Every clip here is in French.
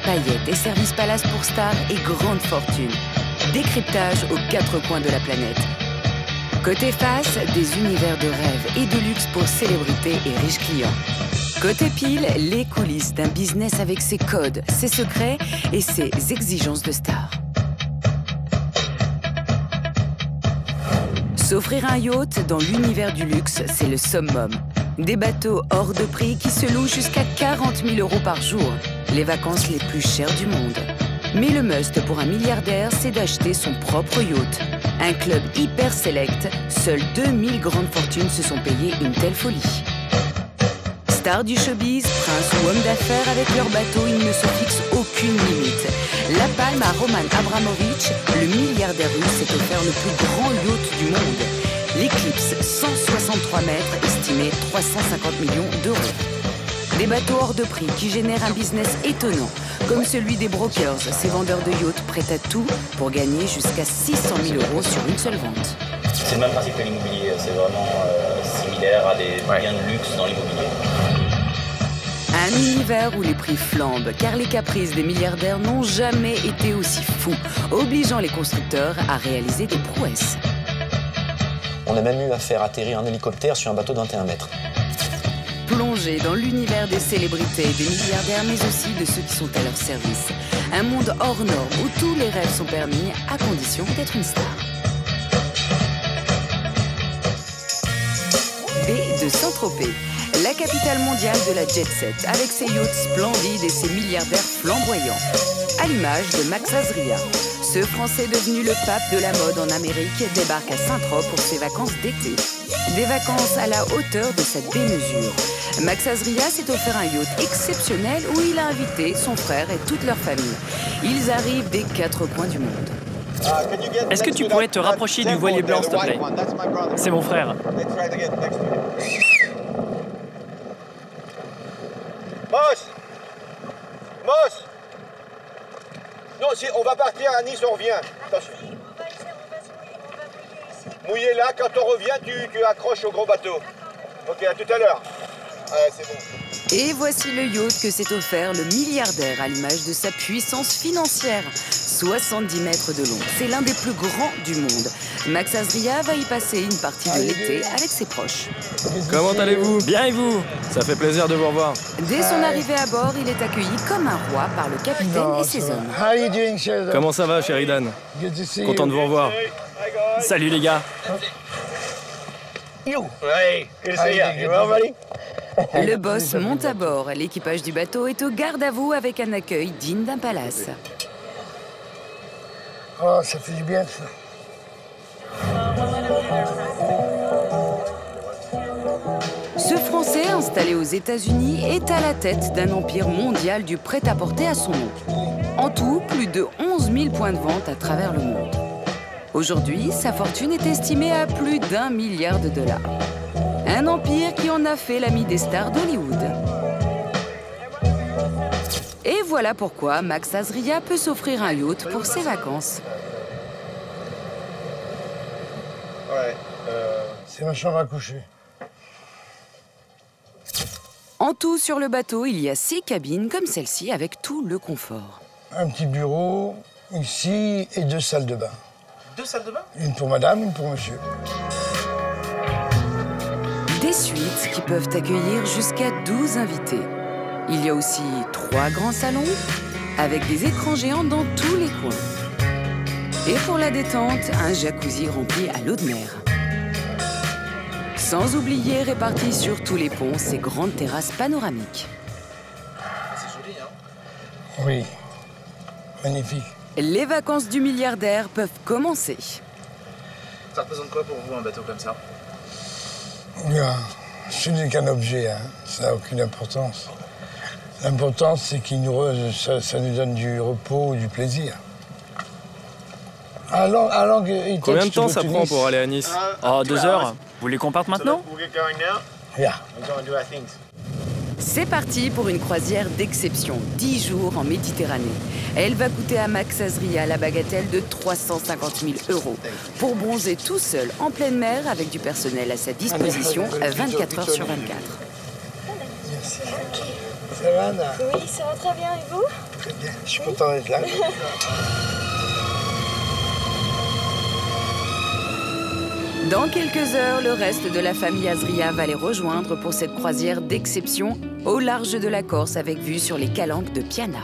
paillettes et service palace pour stars et grande fortune. Décryptage aux 4 coins de la planète. Côté face, des univers de rêve et de luxe pour célébrités et riches clients. Côté pile, les coulisses d'un business avec ses codes, ses secrets et ses exigences de star. S'offrir un yacht dans l'univers du luxe, c'est le summum. Des bateaux hors de prix qui se louent jusqu'à 40 000 € par jour. Les vacances les plus chères du monde. Mais le must pour un milliardaire, c'est d'acheter son propre yacht. Un club hyper select, seules 2000 grandes fortunes se sont payées une telle folie. Stars du showbiz, princes ou hommes d'affaires, avec leur bateau, ils ne se fixent aucune limite. La palme à Roman Abramovich, le milliardaire russe s'est offert le plus grand yacht du monde. L'Eclipse, 163 mètres, estimé 350 millions d'euros. Des bateaux hors de prix qui génèrent un business étonnant, comme celui des brokers, ces vendeurs de yachts prêts à tout pour gagner jusqu'à 600 000 € sur une seule vente. C'est le même principe que l'immobilier, c'est vraiment similaire à des biens de luxe dans l'immobilier. Un univers où les prix flambent, car les caprices des milliardaires n'ont jamais été aussi fous, obligeant les constructeurs à réaliser des prouesses. On a même eu à faire atterrir un hélicoptère sur un bateau de 21 mètres. Plongés dans l'univers des célébrités et des milliardaires, mais aussi de ceux qui sont à leur service. Un monde hors norme où tous les rêves sont permis, à condition d'être une star. Baie de Saint-Tropez, la capitale mondiale de la jet set, avec ses yachts splendides et ses milliardaires flamboyants. À l'image de Max Azria. Ce Français devenu le pape de la mode en Amérique débarque à Saint-Tropez pour ses vacances d'été. Des vacances à la hauteur de sa démesure. Max Azria s'est offert un yacht exceptionnel où il a invité son frère et toute leur famille. Ils arrivent des 4 coins du monde. Est-ce que tu pourrais te rapprocher du voilier blanc, s'il te plaît? C'est mon frère. Moss Non, on va partir à Nice, on revient. Attention. Mouiller là, quand on revient, tu accroches au gros bateau. Ok, à tout à l'heure. Ouais, c'est bon. Et voici le yacht que s'est offert le milliardaire à l'image de sa puissance financière. 70 mètres de long, c'est l'un des plus grands du monde. Max Azria va y passer une partie de l'été avec ses proches. Comment allez-vous? Bien et vous? Ça fait plaisir de vous revoir. Dès son arrivée à bord, il est accueilli comme un roi par le capitaine et ses hommes. Comment ça va, Sheridan? Content de vous revoir. Salut les gars. Le boss monte à bord. L'équipage du bateau est au garde à vous avec un accueil digne d'un palace. Oh, ça fait du bien, ça. Ce Français, installé aux États-Unis, est à la tête d'un empire mondial du prêt-à-porter à son nom. En tout, plus de 11 000 points de vente à travers le monde. Aujourd'hui, sa fortune est estimée à plus d'1 milliard $. Un empire qui en a fait l'ami des stars d'Hollywood. Et voilà pourquoi Max Azria peut s'offrir un yacht pour ses vacances. Ouais. C'est ma chambre à coucher. En tout, sur le bateau, il y a 6 cabines comme celle-ci avec tout le confort. Un petit bureau, ici, et 2 salles de bain. 2 salles de bain? Une pour madame, une pour monsieur. Des suites qui peuvent accueillir jusqu'à 12 invités. Il y a aussi 3 grands salons avec des écrans géants dans tous les coins. Et pour la détente, un jacuzzi rempli à l'eau de mer. Sans oublier, répartis sur tous les ponts, ces grandes terrasses panoramiques. C'est joli, hein? Oui, magnifique. Les vacances du milliardaire peuvent commencer. Ça représente quoi pour vous, un bateau comme ça? Bien, ce n'est qu'un objet, hein. Ça n'a aucune importance. L'important, c'est qu'il ça nous donne du repos, du plaisir. Combien de temps ça prend pour aller à Nice? Oh, 2 heures. Vous voulez qu'on parte maintenant? Yeah. C'est parti pour une croisière d'exception, 10 jours en Méditerranée. Elle va coûter à Max Azria la bagatelle de 350 000 €. Pour bronzer tout seul en pleine mer avec du personnel à sa disposition 24 heures sur 24. Merci. Ça va, Anna? Oui, ça va très bien. Et vous? Très bien. Je suis content d'être là. Dans quelques heures, le reste de la famille Azria va les rejoindre pour cette croisière d'exception au large de la Corse avec vue sur les calanques de Piana.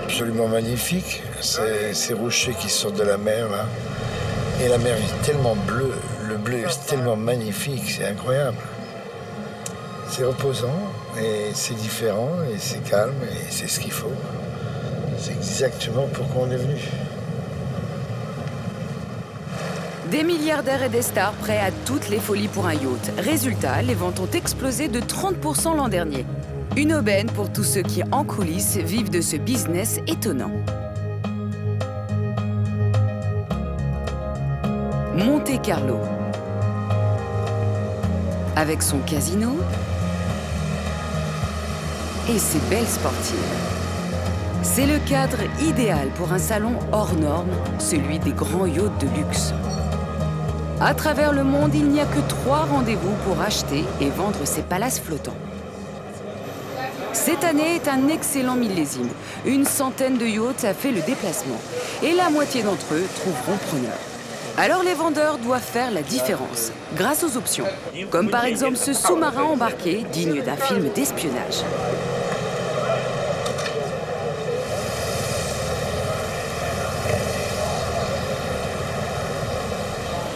Absolument magnifique, ces rochers qui sortent de la mer là. Et la mer est tellement bleue, le bleu est tellement magnifique, c'est incroyable. C'est reposant et c'est différent et c'est calme et c'est ce qu'il faut. C'est exactement pourquoi on est venu. Des milliardaires et des stars prêts à toutes les folies pour un yacht. Résultat, les ventes ont explosé de 30% l'an dernier. Une aubaine pour tous ceux qui, en coulisses, vivent de ce business étonnant. Monte Carlo. Avec son casino et ses belles sportives. C'est le cadre idéal pour un salon hors norme, celui des grands yachts de luxe. À travers le monde, il n'y a que 3 rendez-vous pour acheter et vendre ces palaces flottants. Cette année est un excellent millésime. Une centaine de yachts a fait le déplacement. Et la moitié d'entre eux trouveront preneur. Alors les vendeurs doivent faire la différence, grâce aux options. Comme par exemple ce sous-marin embarqué, digne d'un film d'espionnage.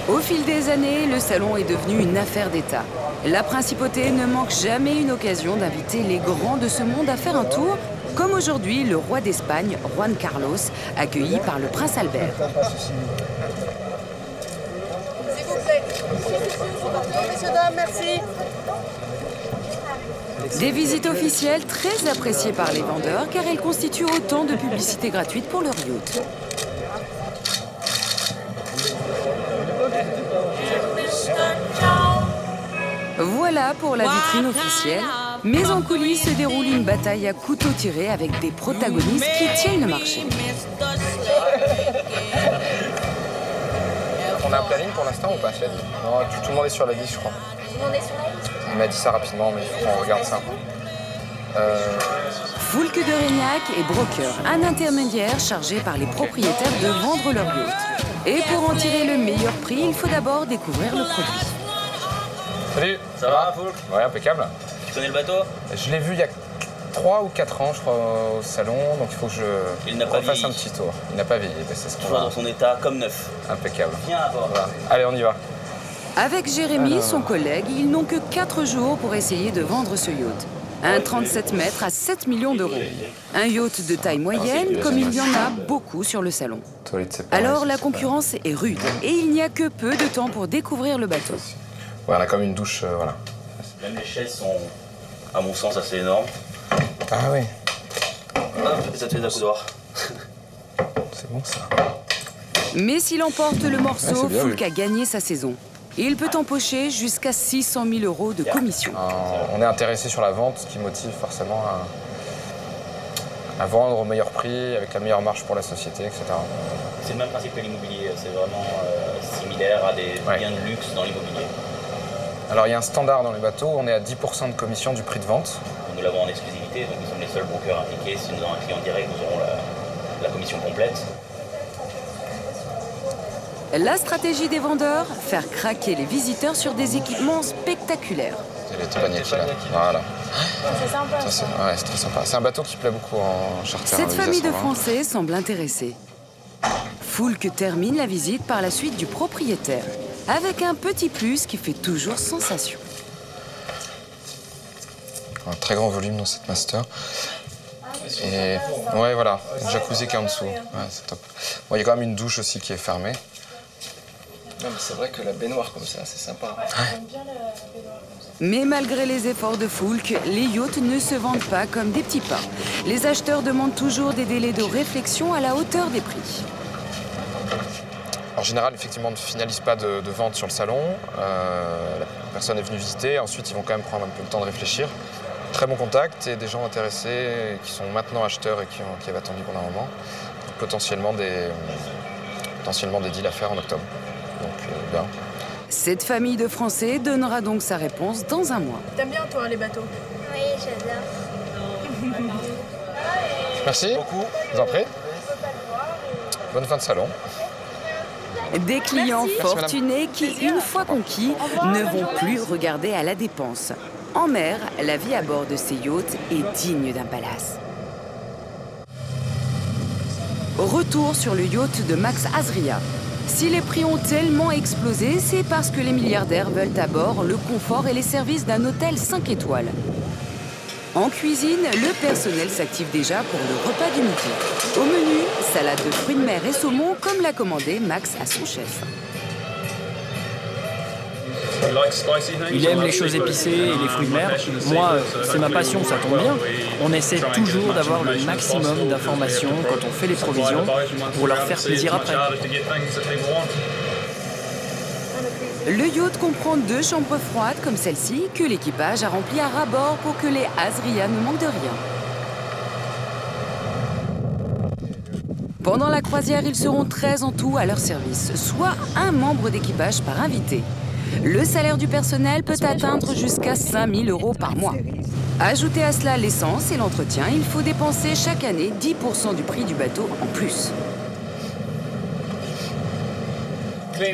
Au fil des années, le salon est devenu une affaire d'État. La principauté ne manque jamais une occasion d'inviter les grands de ce monde à faire un tour, comme aujourd'hui le roi d'Espagne, Juan Carlos, accueilli par le prince Albert. S'il vous plaît. Messieurs, dames, merci. Des visites officielles très appréciées par les vendeurs, car elles constituent autant de publicité gratuite pour leur yacht. Voilà pour la vitrine officielle, mais en coulisses se déroule une bataille à couteau tiré avec des protagonistes qui tiennent le marché. On a un planning pour l'instant ou pas, tu l'as dit? Non, tout le monde est sur la liste, je crois. Tout le monde est sur la liste? Il m'a dit ça rapidement, mais il faut qu'on regarde ça. Foulque de Régnac est broker, un intermédiaire chargé par les propriétaires de vendre leur yacht. Et pour en tirer le meilleur prix, il faut d'abord découvrir le produit. Salut, ça va, Foulque? Ouais, impeccable. Tu connais le bateau? Je l'ai vu il y a 3 ou 4 ans, je crois, au salon, donc il faut que je refasse un petit tour. Il n'a pas vieilli, c'est ce qu'on toujours dans son état comme neuf. Impeccable. Viens à bord. Voilà. Allez, on y va. Avec Jérémy, son collègue, ils n'ont que 4 jours pour essayer de vendre ce yacht. Un 37 mètres à 7 millions d'euros. Un yacht de taille moyenne, comme il y en a beaucoup sur le salon. Alors la concurrence est rude et il n'y a que peu de temps pour découvrir le bateau. Ouais, on a comme une douche, voilà. Même les chaises sont, à mon sens, assez énormes. Ah oui. Ah, ça te fait d'accoudoir. C'est bon ça. Mais s'il emporte le morceau, Foulque a gagné sa saison. Il peut empocher jusqu'à 600 000 euros de commission. On est intéressé sur la vente, ce qui motive forcément à vendre au meilleur prix, avec la meilleure marge pour la société, etc. C'est le même principe que l'immobilier, c'est vraiment similaire à des biens de luxe dans l'immobilier. Alors il y a un standard dans les bateaux, on est à 10% de commission du prix de vente. Nous l'avons en exclusivité, donc nous sommes les seuls brokers impliqués. Si nous avons un client direct, nous aurons la commission complète. La stratégie des vendeurs, faire craquer les visiteurs sur des équipements spectaculaires. C'est les Teppanyaki là, voilà. C'est sympa. Ouais, c'est très sympa. C'est un bateau qui plaît beaucoup en charter. Cette famille de Français semble intéressée. Foulque termine la visite par la suite du propriétaire, avec un petit plus qui fait toujours sensation. Un très grand volume dans cette master. Et ouais, voilà, le jacuzzi qui est en dessous. Ouais, c'est top. Bon, il y a quand même une douche aussi qui est fermée. Non, mais c'est vrai que la baignoire comme ça, c'est sympa. Mais malgré les efforts de Foulque, les yachts ne se vendent pas comme des petits pains. Les acheteurs demandent toujours des délais de réflexion à la hauteur des prix. En général, effectivement, on ne finalise pas de vente sur le salon. La personne est venue visiter, ensuite ils vont quand même prendre un peu le temps de réfléchir. Très bon contact et des gens intéressés qui sont maintenant acheteurs et qui avaient attendu pendant un moment. Donc, potentiellement des deals à faire en octobre. Donc bien. Cette famille de Français donnera donc sa réponse dans un mois. T'aimes bien toi les bateaux? Oui, j'adore. Merci. Je vous en prie. Bonne fin de salon. Des clients Merci, fortunés qui, une fois conquis, ne vont plus regarder à la dépense. En mer, la vie à bord de ces yachts est digne d'un palace. Retour sur le yacht de Max Azria. Si les prix ont tellement explosé, c'est parce que les milliardaires veulent à bord le confort et les services d'un hôtel 5 étoiles. En cuisine, le personnel s'active déjà pour le repas du midi. Au menu, salade de fruits de mer et saumon, comme l'a commandé Max à son chef. Il aime les choses épicées et les fruits de mer. Moi, c'est ma passion, ça tombe bien. On essaie toujours d'avoir le maximum d'informations quand on fait les provisions pour leur faire plaisir après. Le yacht comprend 2 chambres froides comme celle-ci que l'équipage a remplies à ras-bord pour que les Azria ne manquent de rien. Pendant la croisière, ils seront 13 en tout à leur service, soit un membre d'équipage par invité. Le salaire du personnel peut atteindre jusqu'à 5 000 € par mois. Ajoutez à cela l'essence et l'entretien, il faut dépenser chaque année 10% du prix du bateau en plus.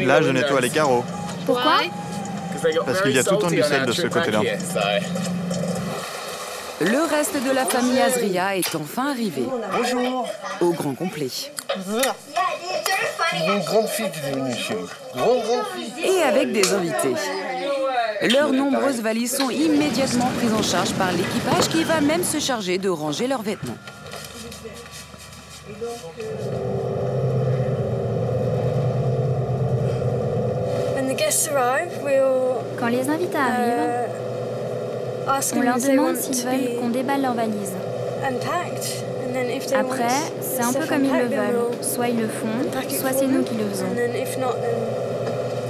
Là, je nettoie les carreaux. Pourquoi? Parce qu'il y a tout un sel de ce côté-là. Le reste de la famille Azria est enfin arrivé. Bonjour. Au grand complet. Une grande fille qui est venue chez vous. Grande fille. Et avec des invités. Leurs nombreuses valises sont immédiatement prises en charge par l'équipage qui va même se charger de ranger leurs vêtements. Quand les invités arrivent, on leur demande s'ils veulent qu'on déballe leurs valises. Après, c'est un peu comme ils le veulent. Soit ils le font, soit c'est nous qui le faisons.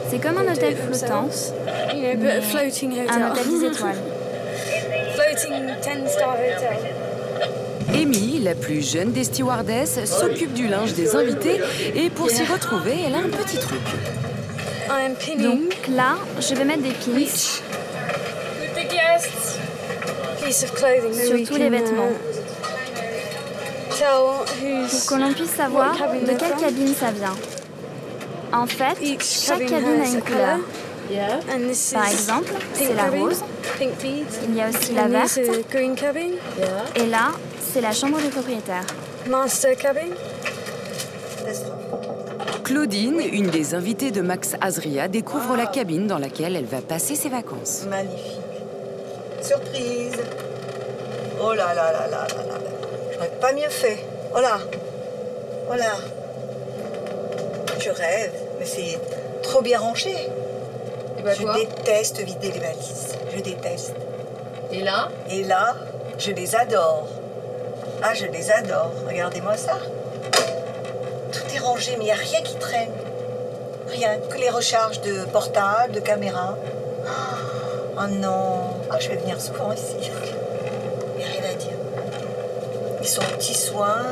C'est comme un hôtel flottant, mais un hôtel 10 étoiles. Amy, la plus jeune des stewardesses, s'occupe du linge des invités et pour s'y retrouver, elle a un petit truc. Donc là, je vais mettre des pins sur tous les vêtements pour que l'on puisse savoir de quelle cabine ça vient. En fait, chaque cabine a une couleur. Par exemple, c'est la rose, il y a aussi la verte, et là, c'est la chambre du propriétaire. Claudine, une des invitées de Max Azria, découvre la cabine dans laquelle elle va passer ses vacances. Magnifique. Surprise. Oh là là là là là là. J'aurais pas mieux fait. Oh là. Oh là. Je rêve, mais c'est trop bien rangé. Je déteste vider les valises. Je déteste. Et là? Et là, je les adore. Ah, je les adore. Regardez-moi ça. Tout est rangé, mais il n'y a rien qui traîne. Rien, que les recharges de portables, de caméras. Oh non. Ah, je vais venir souvent ici. Il n'y a rien à dire. Ils sont aux petits soins.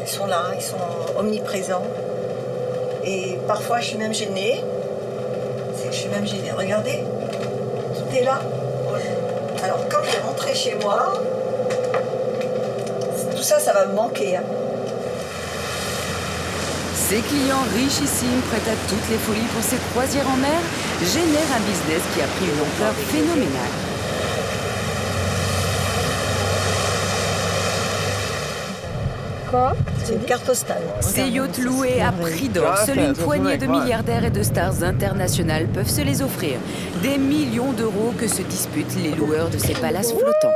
Ils sont là, ils sont omniprésents. Et parfois, je suis même gênée. Regardez, tout est là. Alors, quand je vais rentrer chez moi, tout ça, ça va me manquer. Hein. Ces clients richissimes, prêts à toutes les folies pour ces croisières en mer, génèrent un business qui a pris une ampleur phénoménale. C'est une carte postale. Ces yachts loués à prix d'or, seule une poignée de milliardaires et de stars internationales peuvent se les offrir. Des millions d'euros que se disputent les loueurs de ces palaces flottants.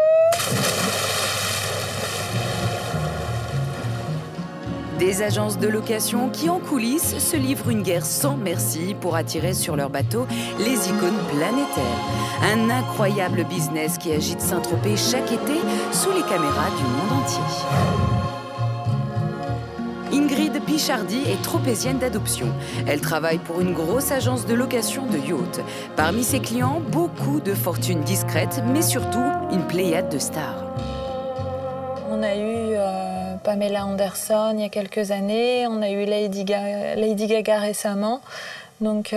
Des agences de location qui, en coulisses, se livrent une guerre sans merci pour attirer sur leur bateau les icônes planétaires. Un incroyable business qui agite Saint-Tropez chaque été sous les caméras du monde entier. Ingrid Pichardi est tropézienne d'adoption. Elle travaille pour une grosse agence de location de yachts. Parmi ses clients, beaucoup de fortunes discrètes, mais surtout une pléiade de stars. On a eu Pamela Anderson il y a quelques années, on a eu Lady Gaga récemment. Donc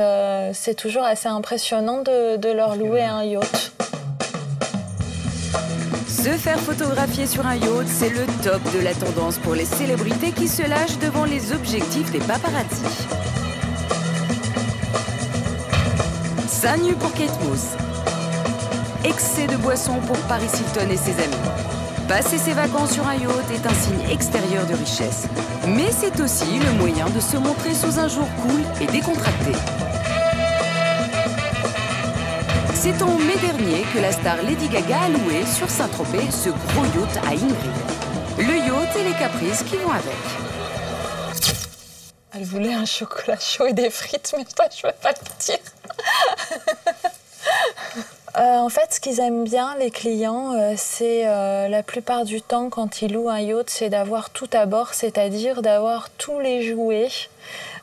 c'est toujours assez impressionnant de leur louer un yacht. Se faire photographier sur un yacht, c'est le top de la tendance pour les célébrités qui se lâchent devant les objectifs des paparazzis. Seins nus pour Kate Moss. Excès de boisson pour Paris Hilton et ses amis. Passer ses vacances sur un yacht est un signe extérieur de richesse. Mais c'est aussi le moyen de se montrer sous un jour cool et décontracté. C'est en mai dernier que la star Lady Gaga a loué sur Saint-Tropez ce gros yacht à Ingrid. Le yacht et les caprices qui vont avec. Elle voulait un chocolat chaud et des frites, mais toi, je ne vais pas te dire. En fait, ce qu'ils aiment bien, les clients, c'est la plupart du temps, quand ils louent un yacht, c'est d'avoir tout à bord, c'est-à-dire d'avoir tous les jouets.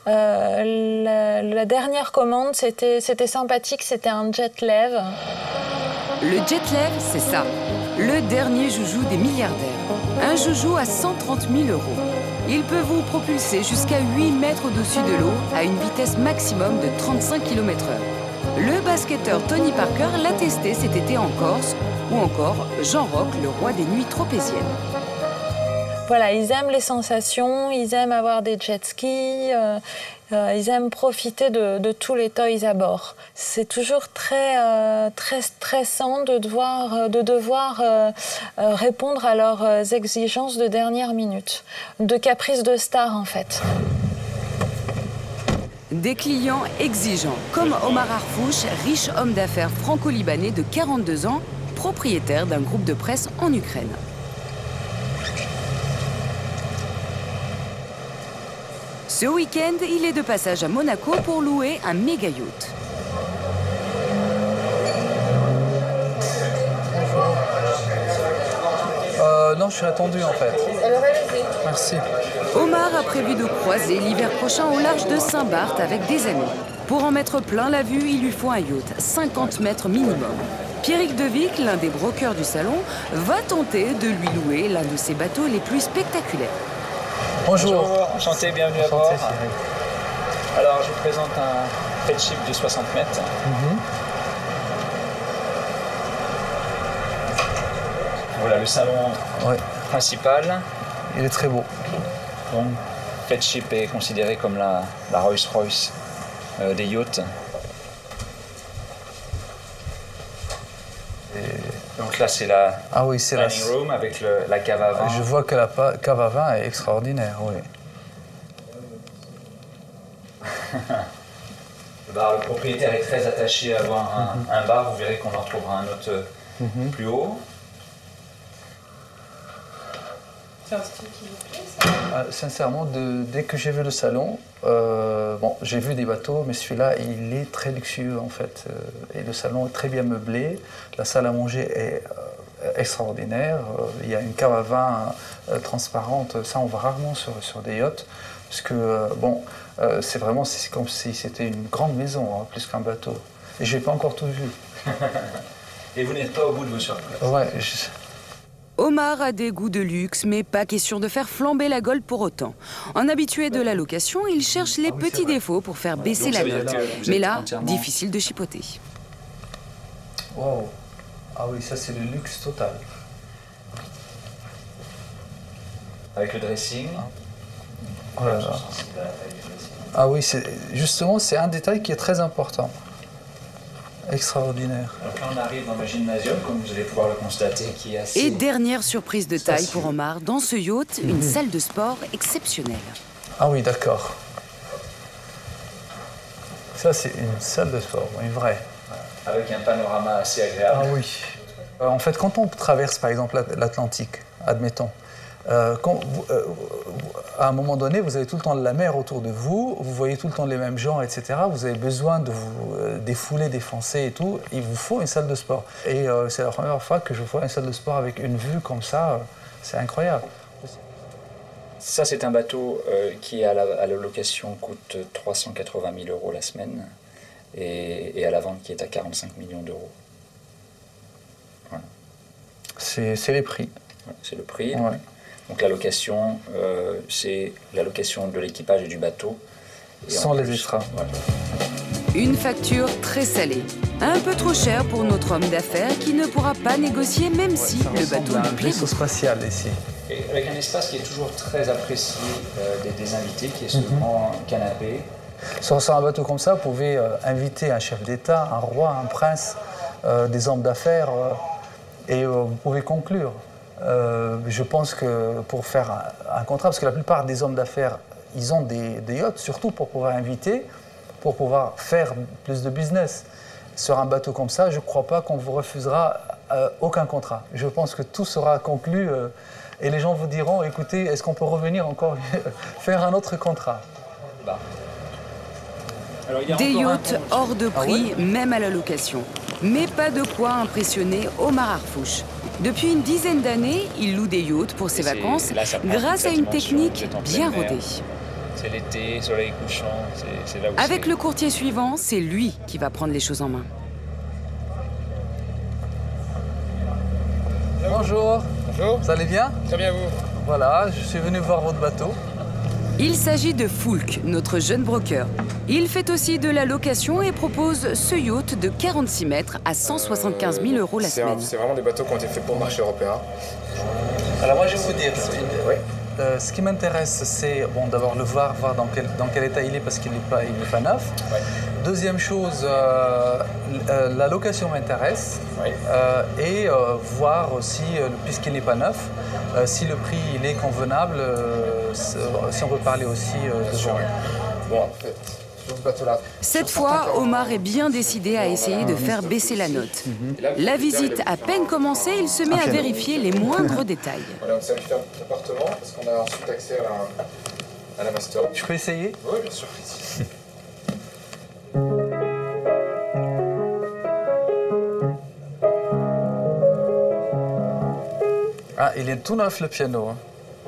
La dernière commande, c'était sympathique, c'était un Jetlev. Le Jetlev, c'est ça, le dernier joujou des milliardaires. Un joujou à 130 000 €. Il peut vous propulser jusqu'à 8 mètres au-dessus de l'eau à une vitesse maximum de 35 km/h. Le basketteur Tony Parker l'a testé cet été en Corse, ou encore Jean Roch, le roi des nuits tropéziennes. Voilà, ils aiment les sensations, ils aiment avoir des jet skis, ils aiment profiter de tous les toys à bord. C'est toujours très stressant de devoir répondre à leurs exigences de dernière minute, de caprices de star en fait. Des clients exigeants, comme Omar Harfouch, riche homme d'affaires franco-libanais de 42 ans, propriétaire d'un groupe de presse en Ukraine. Ce week-end, il est de passage à Monaco pour louer un méga yacht. Non, je suis attendu en fait. Alors allez-y. Merci. Omar a prévu de croiser l'hiver prochain au large de Saint-Barth avec des amis. Pour en mettre plein la vue, il lui faut un yacht, 50 mètres minimum. Pierrick Devic, l'un des brokers du salon, va tenter de lui louer l'un de ses bateaux les plus spectaculaires. Bonjour. Bonjour, enchanté, bienvenue à bord. Alors, je vous présente un Fedship de 60 mètres. Voilà le salon principal. Il est très beau. Donc, Fedship est considéré comme la Rolls-Royce des yachts. Donc là, c'est la dining room avec la cave à vin. Je vois que la cave à vin est extraordinaire, oui. Le bar, le propriétaire est très attaché à avoir un bar. Vous verrez qu'on en retrouvera un autre plus haut. C'est un style qui vous plaît, ça ? Sincèrement, dès que j'ai vu le salon, bon, j'ai vu des bateaux, mais celui-là, il est très luxueux en fait. Et le salon est très bien meublé. La salle à manger est extraordinaire. Il y a une cave à vin transparente. Ça, on voit rarement sur des yachts. Parce que, bon, c'est comme si c'était une grande maison, hein, plus qu'un bateau. Et je n'ai pas encore tout vu. Et vous n'êtes pas au bout de vos surprises. Ouais. Omar a des goûts de luxe, mais pas question de faire flamber la Gold pour autant. En habitué de la location, il cherche les petits défauts pour faire baisser la note. Mais là, difficile de chipoter. Wow. Ah oui, ça c'est le luxe total. Avec le dressing. Oh là là. Ah oui, justement, c'est un détail qui est très important. Extraordinaire. Donc là, on arrive dans le gymnasium, comme vous allez pouvoir le constater, qui est assez... Et dernière surprise de taille pour Omar, dans ce yacht, une salle de sport exceptionnelle. Ah oui, d'accord. Ça, c'est une salle de sport, une vraie. Avec un panorama assez agréable. Ah oui. En fait, quand on traverse, par exemple, l'Atlantique, admettons, à un moment donné, vous avez tout le temps la mer autour de vous, vous voyez tout le temps les mêmes gens, etc. Vous avez besoin de vous défouler, défoncer et tout. Il vous faut une salle de sport. Et c'est la première fois que je vois une salle de sport avec une vue comme ça. C'est incroyable. Ça, c'est un bateau qui, à la location, coûte 380 000 € la semaine et à la vente qui est à 45 millions d'euros. Voilà. C'est les prix. Ouais, c'est le prix. Ouais. Donc la location, c'est la location de l'équipage et du bateau. Et sans les extras. Voilà. Une facture très salée. Un peu trop cher pour notre homme d'affaires qui ne pourra pas négocier même si le bateau lui plaît. Un vaisseau spatial ici. Et avec un espace qui est toujours très apprécié des invités, qui est ce grand canapé. Sur un bateau comme ça, vous pouvez inviter un chef d'État, un roi, un prince, des hommes d'affaires, et vous pouvez conclure. Je pense que pour faire un contrat, parce que la plupart des hommes d'affaires, ils ont des yachts, surtout pour pouvoir inviter, pour pouvoir faire plus de business. Sur un bateau comme ça, je ne crois pas qu'on vous refusera aucun contrat. Je pense que tout sera conclu et les gens vous diront, écoutez, est-ce qu'on peut revenir encore faire un autre contrat? Des yachts hors de prix, même à la location. Mais pas de quoi impressionner Omar Harfouch. Depuis une dizaine d'années, il loue des yachts pour ses vacances grâce à une technique bien rodée. C'est l'été, soleil couchant, c'est là où Avec le courtier suivant, c'est lui qui va prendre les choses en main. Bonjour. Bonjour. Vous allez bien? Très bien, vous? Voilà, je suis venu voir votre bateau. Il s'agit de Foulk, notre jeune broker. Il fait aussi de la location et propose ce yacht de 46 mètres à 175 000 € la semaine. C'est vraiment des bateaux qui ont été faits pour le marché européen. Alors moi, je vais vous dire, ce qui m'intéresse, c'est d'abord le voir dans quel état il est, parce qu'il n'est pas neuf. Ouais. Deuxième chose, la location m'intéresse. Ouais. Et voir aussi, puisqu'il n'est pas neuf, si le prix il est convenable, si on peut parler aussi de sûr, ouais. Bon, en fait, sur ce bateau-là. Cette fois, Omar est bien décidé à essayer de faire baisser la note. La visite à peine commencée, il se met à vérifier les moindres détails. Voilà, donc ça va faire l'appartement, parce qu'on a ensuite accès à la master. Je peux essayer? Oui, bien sûr. Ah, il est tout neuf, le piano.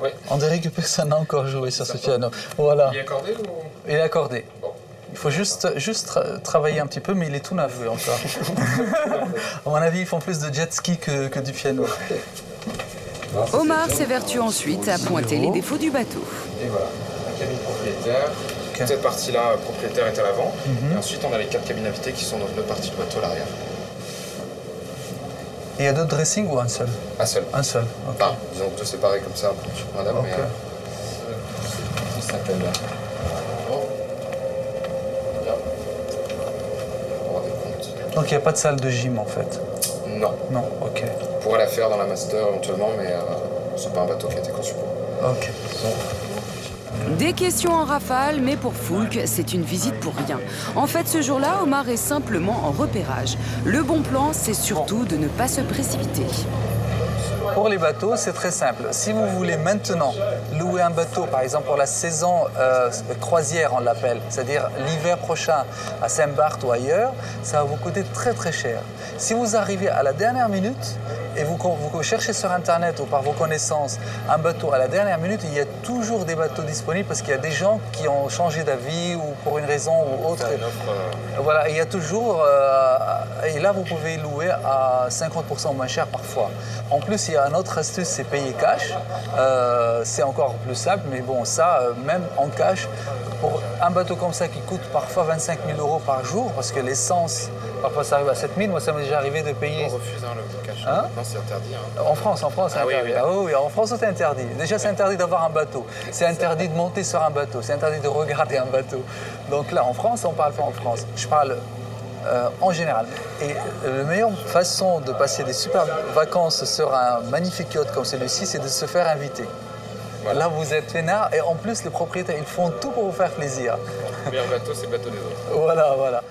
Oui. On dirait que personne n'a encore joué sur ce piano. Voilà. Il est accordé ou... Il est accordé. Bon. Il faut juste travailler un petit peu, mais il est tout neuf, oui, encore. À mon avis, ils font plus de jet ski que du piano. Omar s'évertue ensuite à pointer les défauts du bateau. Et voilà, la cabine propriétaire. Okay. Cette partie-là, propriétaire, est à l'avant. Et ensuite, on a les 4 cabines invitées qui sont dans une autre partie du bateau à l'arrière. Il y a deux dressings ou un seul? Un seul. Un seul, ok. Enfin, disons deux séparés comme ça, madame, okay. Mais... il s'appelle là. Bon. Bien. On rend compte. Donc il n'y a pas de salle de gym en fait? Non. Non, ok. On pourrait la faire dans la master éventuellement, mais c'est pas un bateau qui a été conçu pour. Ok. Bon. Des questions en rafale, mais pour Foulk, c'est une visite pour rien. En fait, ce jour-là, Omar est simplement en repérage. Le bon plan, c'est surtout de ne pas se précipiter. Pour les bateaux, c'est très simple. Si vous voulez maintenant louer un bateau, par exemple pour la saison croisière, on l'appelle, c'est-à-dire l'hiver prochain à Saint-Barth ou ailleurs, ça va vous coûter très très cher. Si vous arrivez à la dernière minute et vous cherchez sur Internet ou par vos connaissances un bateau à la dernière minute, il y a toujours des bateaux disponibles parce qu'il y a des gens qui ont changé d'avis ou pour une raison ou autre. Voilà, il y a toujours... et là, vous pouvez louer à 50% moins cher parfois. En plus, il y a une autre astuce, c'est payer cash. C'est encore plus simple, mais bon, ça, même en cash, pour un bateau comme ça qui coûte parfois 25 000 € par jour, parce que l'essence, parfois ça arrive à 7 000, moi ça m'est déjà arrivé de payer... On refuse le cash. Hein? Non, c'est interdit. Hein. En France, c'est interdit. Oui. Ah oui, en France, c'est interdit. Déjà, c'est interdit d'avoir un bateau. C'est interdit de monter sur un bateau. C'est interdit de regarder un bateau. Donc là, en France, on ne parle pas en France. Je parle en général. Et la meilleure façon de passer des super vacances sur un magnifique yacht comme celui-ci, c'est de se faire inviter. Voilà. Là, vous êtes peinard et en plus, les propriétaires, ils font tout pour vous faire plaisir. Le meilleur bateau, c'est le bateau des autres. Voilà.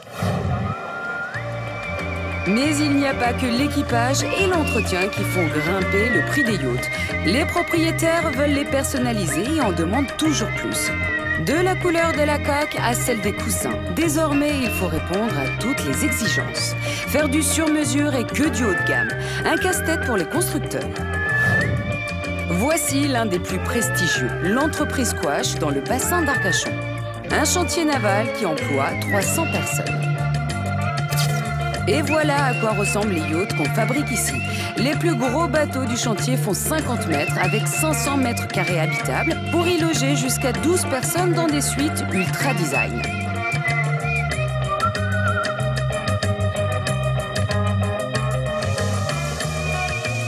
Mais il n'y a pas que l'équipage et l'entretien qui font grimper le prix des yachts. Les propriétaires veulent les personnaliser et en demandent toujours plus. De la couleur de la coque à celle des coussins. Désormais, il faut répondre à toutes les exigences. Faire du sur-mesure et que du haut de gamme. Un casse-tête pour les constructeurs. Voici l'un des plus prestigieux, l'entreprise Quash dans le bassin d'Arcachon. Un chantier naval qui emploie 300 personnes. Et voilà à quoi ressemblent les yachts qu'on fabrique ici. Les plus gros bateaux du chantier font 50 mètres avec 500 mètres carrés habitables pour y loger jusqu'à 12 personnes dans des suites ultra design.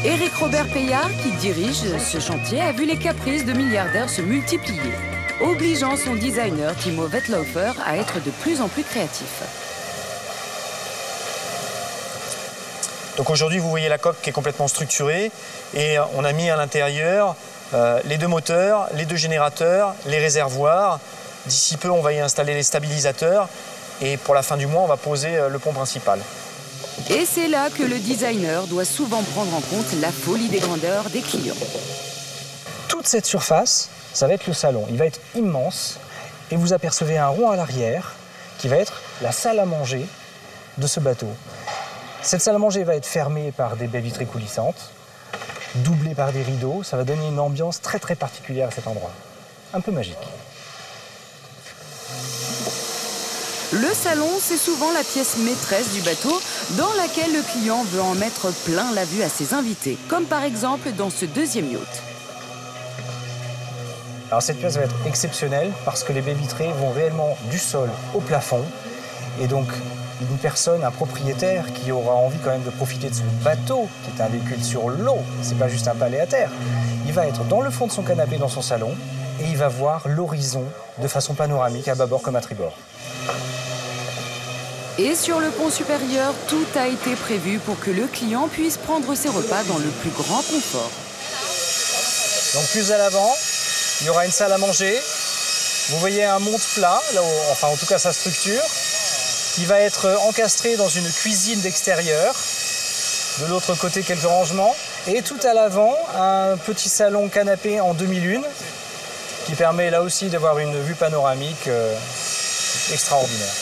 Éric Robert Payard, qui dirige ce chantier, a vu les caprices de milliardaires se multiplier, obligeant son designer Timo Wettlaufer à être de plus en plus créatif. Donc aujourd'hui, vous voyez la coque qui est complètement structurée et on a mis à l'intérieur les 2 moteurs, les 2 générateurs, les réservoirs. D'ici peu, on va y installer les stabilisateurs et pour la fin du mois, on va poser le pont principal. Et c'est là que le designer doit souvent prendre en compte la folie des grandeurs des clients. Toute cette surface, ça va être le salon. Il va être immense et vous apercevez un rond à l'arrière qui va être la salle à manger de ce bateau. Cette salle à manger va être fermée par des baies vitrées coulissantes, doublée par des rideaux. Ça va donner une ambiance très très particulière à cet endroit. Un peu magique. Le salon, c'est souvent la pièce maîtresse du bateau dans laquelle le client veut en mettre plein la vue à ses invités, comme par exemple dans ce 2e yacht. Alors cette pièce va être exceptionnelle parce que les baies vitrées vont réellement du sol au plafond. Et donc une personne, un propriétaire qui aura envie quand même de profiter de son bateau, qui est un véhicule sur l'eau, c'est pas juste un palais à terre, il va être dans le fond de son canapé dans son salon et il va voir l'horizon de façon panoramique à bâbord comme à tribord. Et sur le pont supérieur, tout a été prévu pour que le client puisse prendre ses repas dans le plus grand confort. Donc plus à l'avant, il y aura une salle à manger. Vous voyez un monte-plat, enfin en tout cas sa structure, qui va être encastré dans une cuisine d'extérieur. De l'autre côté, quelques rangements. Et tout à l'avant, un petit salon canapé en demi-lune, qui permet là aussi d'avoir une vue panoramique extraordinaire.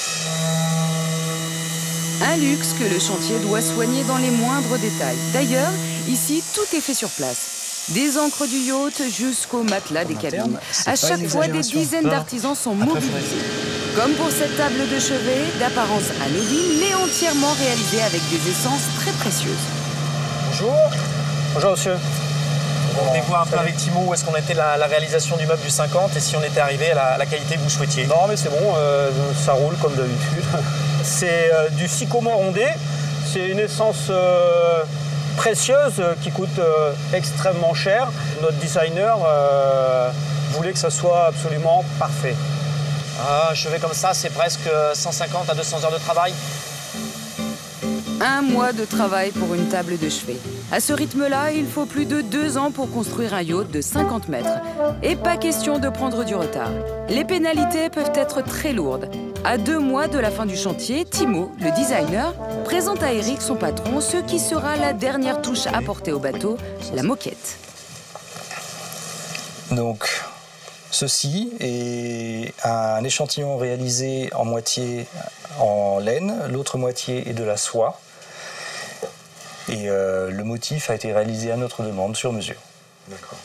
Un luxe que le chantier doit soigner dans les moindres détails. D'ailleurs, ici, tout est fait sur place. Des ancres du yacht jusqu'au matelas des cabines. À chaque fois, des dizaines d'artisans sont mobilisés. Comme pour cette table de chevet, d'apparence anodine, mais entièrement réalisée avec des essences très précieuses. Bonjour. Bonjour, monsieur. On venait voir un peu avec Timo où est-ce qu'on était la réalisation du meuble du 50 et si on était arrivé à la qualité que vous souhaitiez. Non, mais c'est bon, ça roule comme d'habitude. C'est du sycomore ondé. C'est une essence précieuse qui coûte extrêmement cher. Notre designer voulait que ça soit absolument parfait. Un chevet comme ça, c'est presque 150 à 200 heures de travail. 1 mois de travail pour une table de chevet. À ce rythme-là, il faut plus de 2 ans pour construire un yacht de 50 mètres. Et pas question de prendre du retard. Les pénalités peuvent être très lourdes. À 2 mois de la fin du chantier, Timo, le designer, présente à Éric, son patron, ce qui sera la dernière touche apportée au bateau, la moquette. Donc, ceci est un échantillon réalisé en moitié en laine, l'autre moitié est de la soie. Et le motif a été réalisé à notre demande, sur mesure. D'accord.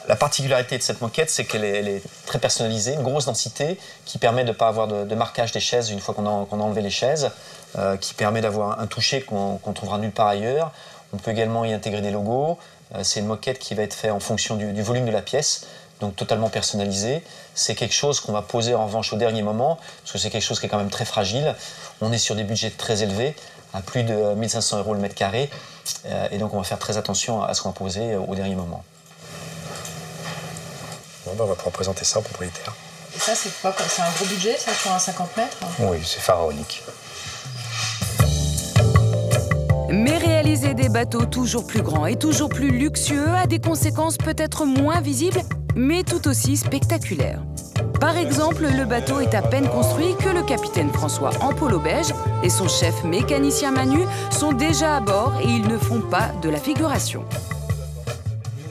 La particularité de cette moquette, c'est qu'elle est très personnalisée, une grosse densité, qui permet de ne pas avoir de marquage des chaises une fois qu'on a enlevé les chaises, qui permet d'avoir un toucher qu'on trouvera nulle part ailleurs. On peut également y intégrer des logos. C'est une moquette qui va être faite en fonction du volume de la pièce, donc totalement personnalisée. C'est quelque chose qu'on va poser en revanche au dernier moment, parce que c'est quelque chose qui est quand même très fragile. On est sur des budgets très élevés, à plus de 1 500 € le mètre carré, et donc on va faire très attention à ce qu'on va poser au dernier moment. Bon, ben on va pouvoir présenter ça au propriétaire. Et ça, c'est quoi? C'est un gros budget, ça, sur un 50 mètres? Oui, c'est pharaonique. Mais réaliser des bateaux toujours plus grands et toujours plus luxueux a des conséquences peut-être moins visibles, mais tout aussi spectaculaires. Par exemple, le bateau est à peine construit que le capitaine François en polo beige et son chef mécanicien Manu sont déjà à bord et ils ne font pas de la figuration.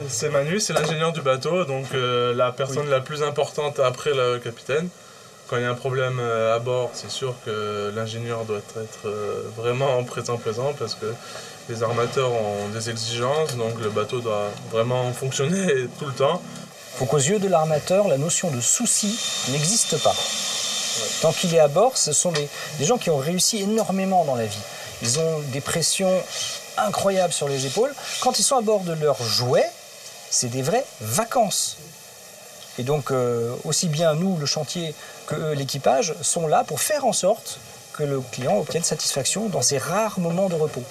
C'est Manu, c'est l'ingénieur du bateau, donc la personne la plus importante après le capitaine. Quand il y a un problème à bord, c'est sûr que l'ingénieur doit être vraiment présent parce que les armateurs ont des exigences, donc le bateau doit vraiment fonctionner tout le temps. Il faut qu'aux yeux de l'armateur, la notion de souci n'existe pas. Ouais. Tant qu'il est à bord, ce sont des gens qui ont réussi énormément dans la vie. Ils ont des pressions incroyables sur les épaules. Quand ils sont à bord de leur jouet, c'est des vraies vacances. Et donc, aussi bien nous, le chantier, que l'équipage sont là pour faire en sorte que le client obtienne satisfaction dans ces rares moments de repos.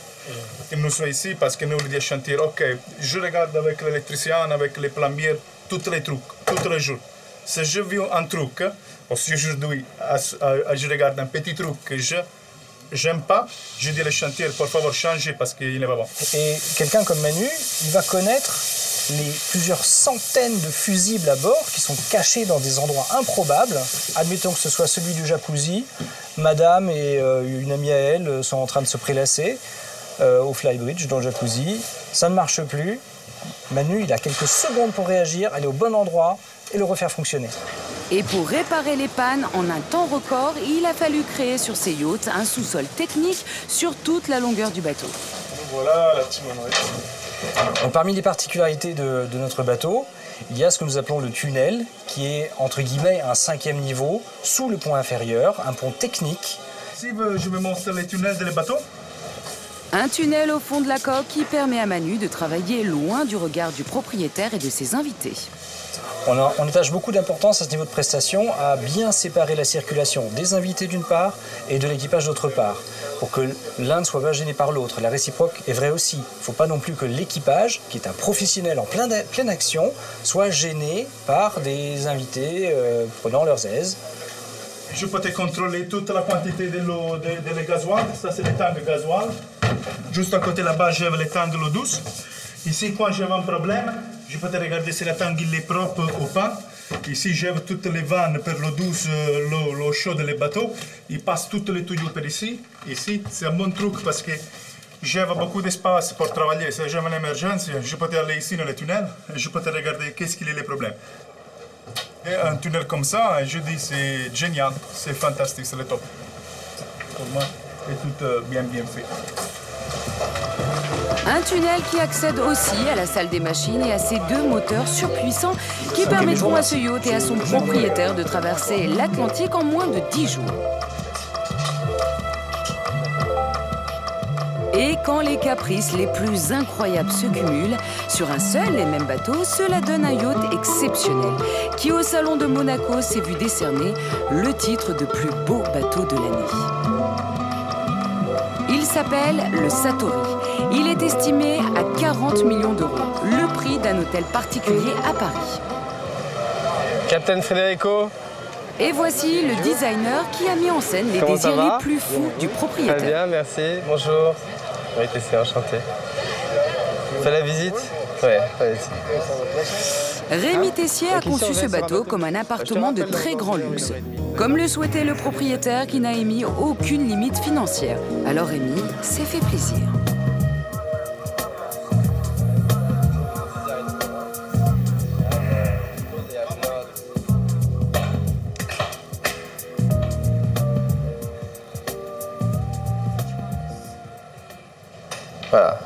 que nous soyons ici parce que nous voulons chantier. Ok, je regarde avec l'électricien, avec les plombiers, tous les trucs, tous les jours. Si je vis un truc, aussi aujourd'hui, je regarde un petit truc que je n'aime pas, je dis au chantier, pour favor, changez parce qu'il n'est pas bon. Et quelqu'un comme Manu, il va connaître les plusieurs centaines de fusibles à bord qui sont cachés dans des endroits improbables. Admettons que ce soit celui du jacuzzi. Madame et une amie à elle sont en train de se prélasser au flybridge dans le jacuzzi. Ça ne marche plus. Manu, il a quelques secondes pour réagir, aller au bon endroit et le refaire fonctionner. Et pour réparer les pannes en un temps record, il a fallu créer sur ces yachts un sous-sol technique sur toute la longueur du bateau. Voilà la timonerie. Donc, parmi les particularités de notre bateau, il y a ce que nous appelons le tunnel, qui est entre guillemets un 5e niveau, sous le pont inférieur, un pont technique. Si je me montre les tunnels des bateaux. Un tunnel au fond de la coque qui permet à Manu de travailler loin du regard du propriétaire et de ses invités. On attache beaucoup d'importance à ce niveau de prestation à bien séparer la circulation des invités d'une part et de l'équipage d'autre part, pour que l'un ne soit pas gêné par l'autre. La réciproque est vraie aussi. Il ne faut pas non plus que l'équipage, qui est un professionnel en pleine action, soit gêné par des invités prenant leurs aises. Je peux te contrôler toute la quantité de l'eau, de gasoil. Ça, c'est le tank de gasoil. Juste à côté là-bas, j'ai le tank de l'eau douce. Ici, quand j'ai un problème, je peux te regarder si le tank il est propre ou pas. Ici, j'ai toutes les vannes pour l'eau douce, l'eau chaude des bateaux. Il passe toutes les tuyaux par ici. Ici, c'est un bon truc parce que j'ai beaucoup d'espace pour travailler. Si j'ai une émergence, je peux aller ici dans le tunnel et je peux te regarder qu'est-ce qu'il est le problème. Et un tunnel comme ça, je dis c'est génial, c'est fantastique, c'est le top. Pour moi, c'est tout bien fait. Un tunnel qui accède aussi à la salle des machines et à ses 2 moteurs surpuissants qui permettront à ce yacht et à son propriétaire de traverser l'Atlantique en moins de 10 jours. Et quand les caprices les plus incroyables se cumulent, sur un seul et même bateau, cela donne un yacht exceptionnel qui, au Salon de Monaco, s'est vu décerner le titre de plus beau bateau de l'année. Il s'appelle le Satori. Il est estimé à 40 millions d'euros, le prix d'un hôtel particulier à Paris. Captain Federico. Et voici le designer qui a mis en scène les désirs les plus fous du propriétaire. Très bien, merci. Bonjour. Oui, c'est enchanté. Fais la visite? Ouais, allez-y. Rémi Tessier a conçu ce bateau comme un appartement de très grand luxe, comme le souhaitait le propriétaire qui n'a émis aucune limite financière. Alors Rémi s'est fait plaisir. Voilà.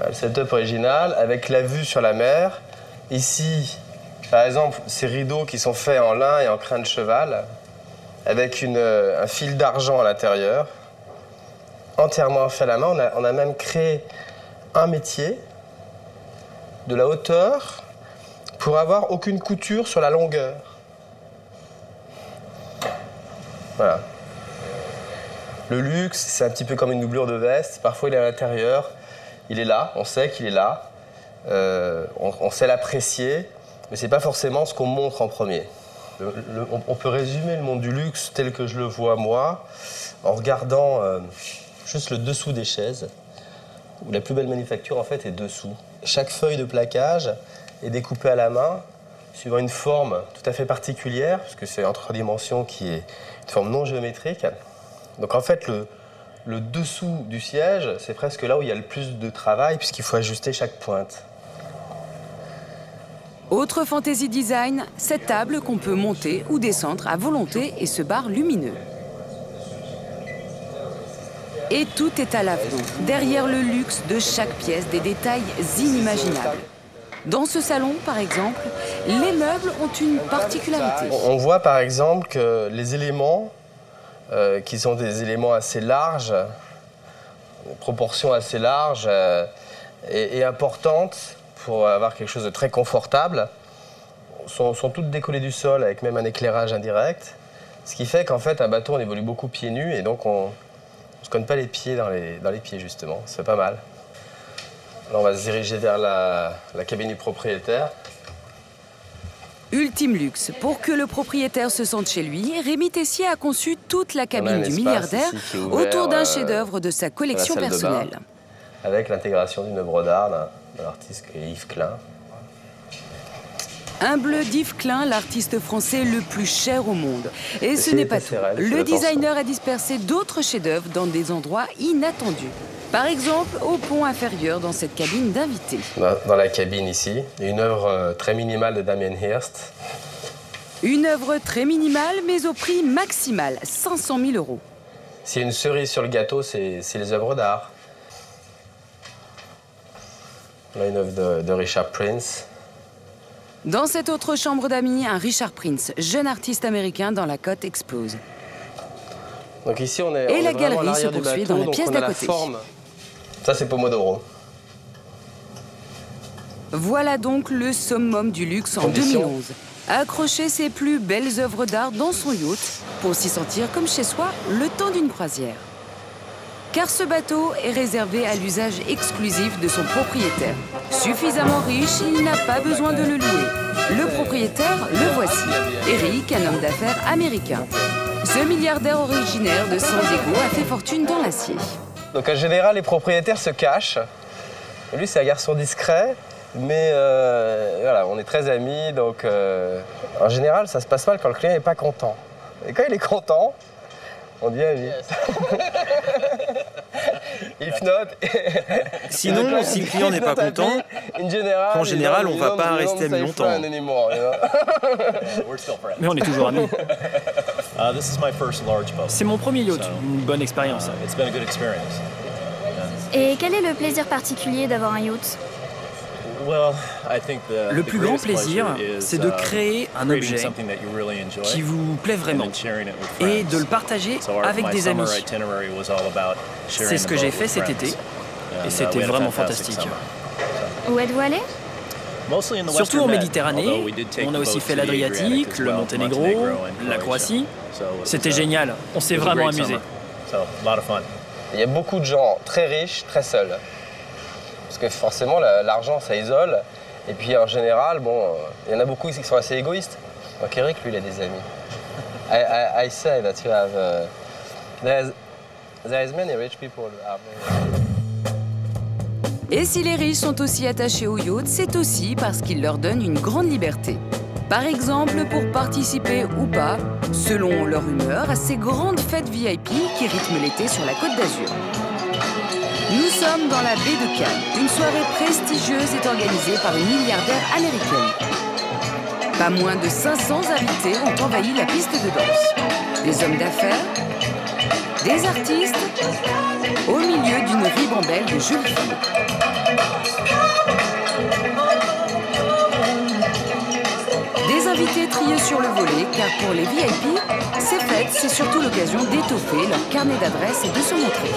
Le setup original avec la vue sur la mer. Ici, par exemple, ces rideaux qui sont faits en lin et en crin de cheval, avec un fil d'argent à l'intérieur, entièrement fait à la main. On a même créé un métier de la hauteur pour avoir aucune couture sur la longueur. Voilà. Le luxe, c'est un petit peu comme une doublure de veste. Parfois, il est à l'intérieur. Il est là, on sait qu'il est là. On sait l'apprécier, mais ce n'est pas forcément ce qu'on montre en premier. On peut résumer le monde du luxe tel que je le vois moi, en regardant juste le dessous des chaises, où la plus belle manufacture, en fait, est dessous. Chaque feuille de plaquage est découpée à la main, suivant une forme tout à fait particulière, parce que c'est en 3 dimensions qui est une forme non géométrique. Donc en fait, le dessous du siège, c'est presque là où il y a le plus de travail, puisqu'il faut ajuster chaque pointe. Autre fantasy design, cette table qu'on peut monter ou descendre à volonté et ce bar lumineux. Et tout est à l'avenant, derrière le luxe de chaque pièce, des détails inimaginables. Dans ce salon, par exemple, les meubles ont une particularité. On voit par exemple que les éléments, qui sont des éléments assez larges, des proportions assez larges et importantes pour avoir quelque chose de très confortable, sont toutes décollées du sol avec même un éclairage indirect, ce qui fait qu'en fait un bateau on évolue beaucoup pieds nus et donc on se cogne pas les pieds dans les pieds, justement. Ça fait pas mal. Là, on va se diriger vers la cabine du propriétaire. Ultime luxe. Pour que le propriétaire se sente chez lui, Rémi Tessier a conçu toute la cabine du milliardaire autour d'un chef-d'œuvre de sa collection personnelle. Avec l'intégration d'une œuvre d'art d'un artiste qui est Yves Klein. Un bleu d'Yves Klein, l'artiste français le plus cher au monde. Et ce n'est pas tout. Le designer a dispersé d'autres chefs-d'œuvre dans des endroits inattendus. Par exemple, au pont inférieur dans cette cabine d'invités. Dans la cabine ici, une œuvre très minimale de Damien Hirst. Une œuvre très minimale, mais au prix maximal, 500 000 €. S'il y a une cerise sur le gâteau, c'est les œuvres d'art. Là, une œuvre de Richard Prince. Dans cette autre chambre d'amis, un Richard Prince, jeune artiste américain dont la cote explose. Donc ici, on est Et la vraiment galerie à se l'arrière du poursuit bateau, dans la pièce d'à côté. Ça, c'est Pomodoro. Voilà donc le summum du luxe en 2011. Accrocher ses plus belles œuvres d'art dans son yacht pour s'y sentir comme chez soi le temps d'une croisière. Car ce bateau est réservé à l'usage exclusif de son propriétaire. Suffisamment riche, il n'a pas besoin de le louer. Le propriétaire, le voici. Eric, un homme d'affaires américain. Ce milliardaire originaire de San Diego a fait fortune dans l'acier. Donc en général, les propriétaires se cachent. Et lui, c'est un garçon discret, mais voilà, on est très amis, donc en général, ça se passe mal quand le client n'est pas content. Et quand il est content, on dit ami. If not... Sinon, si le client n'est pas content, en général, on ne va pas rester amis longtemps. Mais on est toujours amis. C'est mon premier yacht, une bonne expérience. Et quel est le plaisir particulier d'avoir un yacht ? Le plus grand plaisir, c'est de créer un objet qui vous plaît vraiment et de le partager avec des amis. C'est ce que j'ai fait cet été et c'était vraiment fantastique. Où êtes-vous allé ? Surtout en Méditerranée, on a aussi fait l'Adriatique, le Monténégro, la Croatie. C'était génial, on s'est vraiment amusé. Il y a beaucoup de gens très riches, très seuls. Parce que forcément, l'argent, ça isole. Et puis en général, bon, il y en a beaucoup qui sont assez égoïstes. Donc Eric, lui, il a des amis. I say that you have... there's many rich people out there. Et si les riches sont aussi attachés au yacht, c'est aussi parce qu'ils leur donnent une grande liberté. Par exemple, pour participer ou pas, selon leur humeur, à ces grandes fêtes VIP qui rythment l'été sur la Côte d'Azur. Nous sommes dans la baie de Cannes. Une soirée prestigieuse est organisée par une milliardaire américaine. Pas moins de 500 invités ont envahi la piste de danse. Des hommes d'affaires, des artistes, au milieu d'une ribambelle de jolies filles. Des invités triés sur le volet, car pour les VIP, ces fêtes, c'est surtout l'occasion d'étoffer leur carnet d'adresses et de se montrer.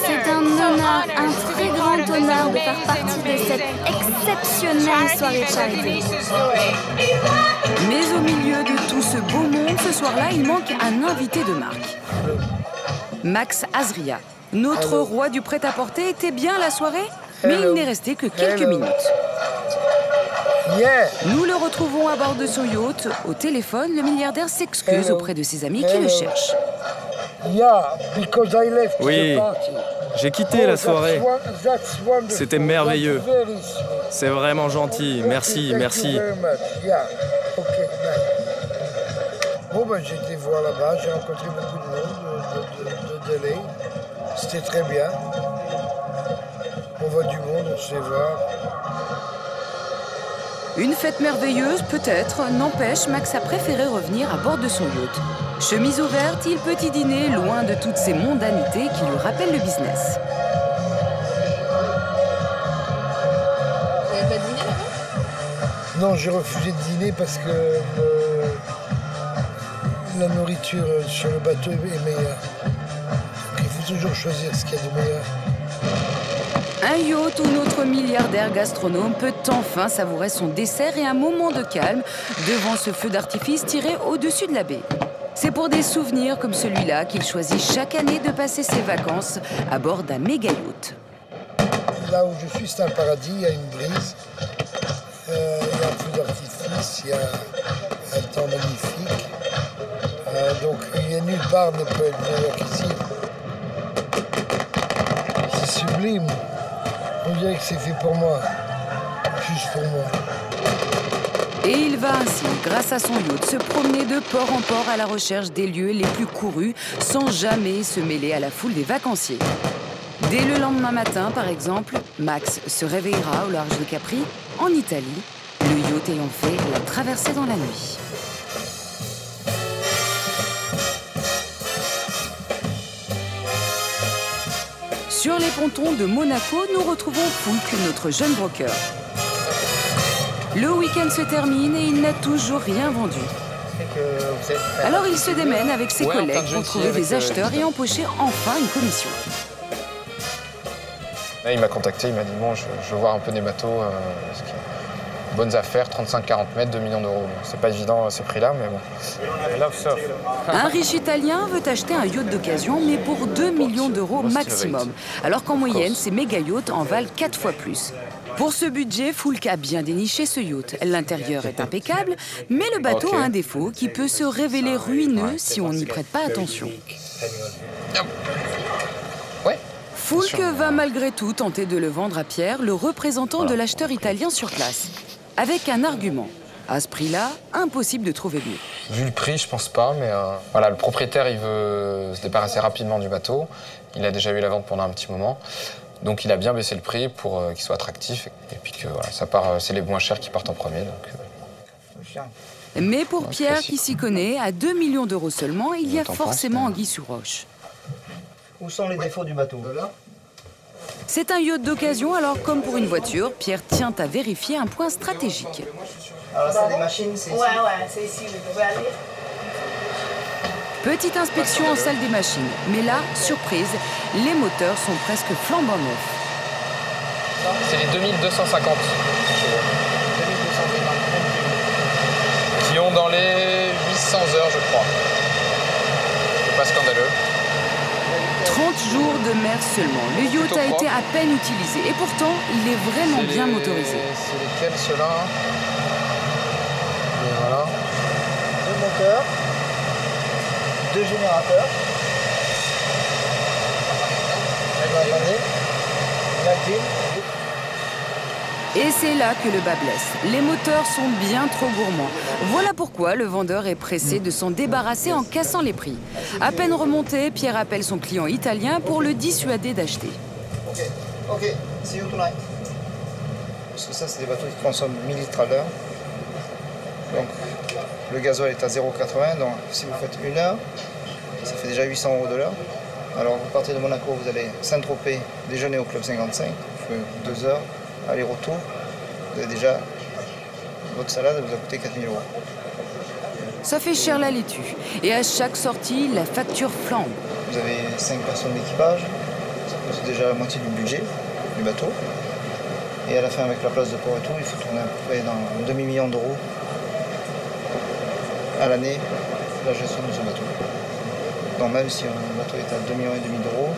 C'est un honneur, un très grand honneur de faire partie de cette exceptionnelle soirée de charité. Mais au milieu de tout ce beau monde, ce soir-là, il manque un invité de marque. Max Azria. Notre roi du prêt-à-porter était bien à la soirée, mais il n'est resté que quelques minutes. Nous le retrouvons à bord de son yacht. Au téléphone, le milliardaire s'excuse auprès de ses amis qui le cherchent. Oui, j'ai quitté la soirée. C'était merveilleux. C'est vraiment gentil. Merci, merci. Bon, ben, j'ai été voir là-bas, j'ai rencontré beaucoup de monde de LA. C'était très bien. On voit du monde, on se fait voir. Une fête merveilleuse, peut-être. N'empêche, Max a préféré revenir à bord de son yacht. Chemise ouverte, il peut y dîner, loin de toutes ces mondanités qui lui rappellent le business. Vous n'avez pas dîné là-bas ? Non, j'ai refusé de dîner parce que la nourriture sur le bateau est meilleure. Il faut toujours choisir ce qu'il y a de meilleur. Un yacht où notre milliardaire gastronome peut enfin savourer son dessert et un moment de calme devant ce feu d'artifice tiré au-dessus de la baie. C'est pour des souvenirs comme celui-là qu'il choisit chaque année de passer ses vacances à bord d'un méga yacht. Là où je suis, c'est un paradis, il y a une brise, il y a un feu d'artifice, il y a un temps magnifique. Donc il n'y a nulle part ne peut être meilleur qu'ici. C'est sublime. On dirait que c'est fait pour moi, juste pour moi. Et il va ainsi, grâce à son yacht, se promener de port en port à la recherche des lieux les plus courus, sans jamais se mêler à la foule des vacanciers. Dès le lendemain matin, par exemple, Max se réveillera au large de Capri, en Italie, le yacht ayant fait la traversée dans la nuit. Sur les pontons de Monaco, nous retrouvons Foulk, notre jeune broker. Le week-end se termine et il n'a toujours rien vendu. Alors il se démène avec ses collègues pour trouver des acheteurs et empocher enfin une commission. Là, il m'a contacté, il m'a dit bon, je veux voir un peu des bateaux, bonnes affaires, 35-40 mètres, 2 millions d'euros. C'est pas évident à ces prix-là, mais bon. Un riche Italien veut acheter un yacht d'occasion, mais pour 2 millions d'euros maximum. Alors qu'en moyenne, ces méga yachts en valent 4 fois plus. Pour ce budget, Foulk a bien déniché ce yacht. L'intérieur est impeccable, mais le bateau a un défaut qui peut se révéler ruineux si on n'y prête pas attention. Foulk va malgré tout tenter de le vendre à Pierre, le représentant de l'acheteur italien sur place, avec un argument. À ce prix-là, impossible de trouver mieux. Vu le prix, je pense pas, mais voilà, le propriétaire, il veut se débarrasser rapidement du bateau. Il a déjà eu la vente pendant un petit moment. Donc il a bien baissé le prix pour qu'il soit attractif et puis que voilà, ça part, c'est les moins chers qui partent en premier. Donc, Mais pour Pierre, qui s'y connaît, à 2 millions d'euros seulement, il y a forcément anguille sous roche. Où sont les défauts du bateau? C'est un yacht d'occasion, alors comme pour une voiture, Pierre tient à vérifier un point stratégique. Alors c'est des machines, c'est ici? Ouais, c'est ici, vous pouvez aller. Petite inspection en salle des machines. Mais là, surprise, les moteurs sont presque flambant neufs. c'est les 2250 qui ont dans les 800 heures, je crois. C'est pas scandaleux. 30 jours de mer seulement. Le yacht a été à peine utilisé. Et pourtant, il est vraiment bien motorisé. C'est lesquels, ceux-là? Et voilà. 2 moteurs, 2 générateurs. La clim. Et c'est là que le bas blesse. Les moteurs sont bien trop gourmands. Voilà pourquoi le vendeur est pressé de s'en débarrasser en cassant les prix. À peine remonté, Pierre appelle son client italien pour le dissuader d'acheter. Ok, see you tonight. Parce que ça, c'est des bateaux qui consomment 1000 litres à l'heure. Donc, le gasoil est à 0,80. Donc, si vous faites 1 heure, ça fait déjà 800 € de l'heure. Alors, vous partez de Monaco, vous allez Saint-Tropez, déjeuner au Club 55. Vous faites 2 heures. Aller-retour, vous avez déjà votre salade, elle vous a coûté 4 000 €. Ça fait cher la laitue. Et à chaque sortie, la facture flambe. Vous avez 5 personnes d'équipage, ça coûte déjà la moitié du budget du bateau. Et à la fin, avec la place de port et tout, il faut tourner à peu près dans un demi-million d'euros à l'année la gestion de ce bateau. Donc même si un bateau est à 2,5 millions d'euros,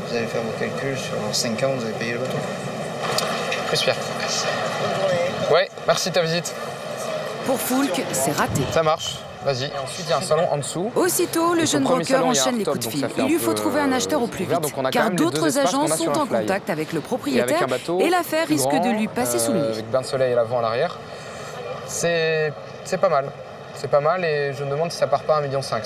vous allez faire vos calculs sur 5 ans, vous allez payer le bateau. Plus Pierre. Ouais, merci de ta visite. Pour Foulk, c'est raté. Ça marche, vas-y. Et ensuite, il y a un salon en dessous. Aussitôt, le jeune broker enchaîne les coups de fil. Il lui faut trouver un acheteur au plus vite, car d'autres agences sont en contact avec le propriétaire et l'affaire risque de lui passer sous le nez. Avec bain de soleil et l'avant à l'arrière, c'est pas mal. C'est pas mal et je me demande si ça part pas à 1,5 million, ça.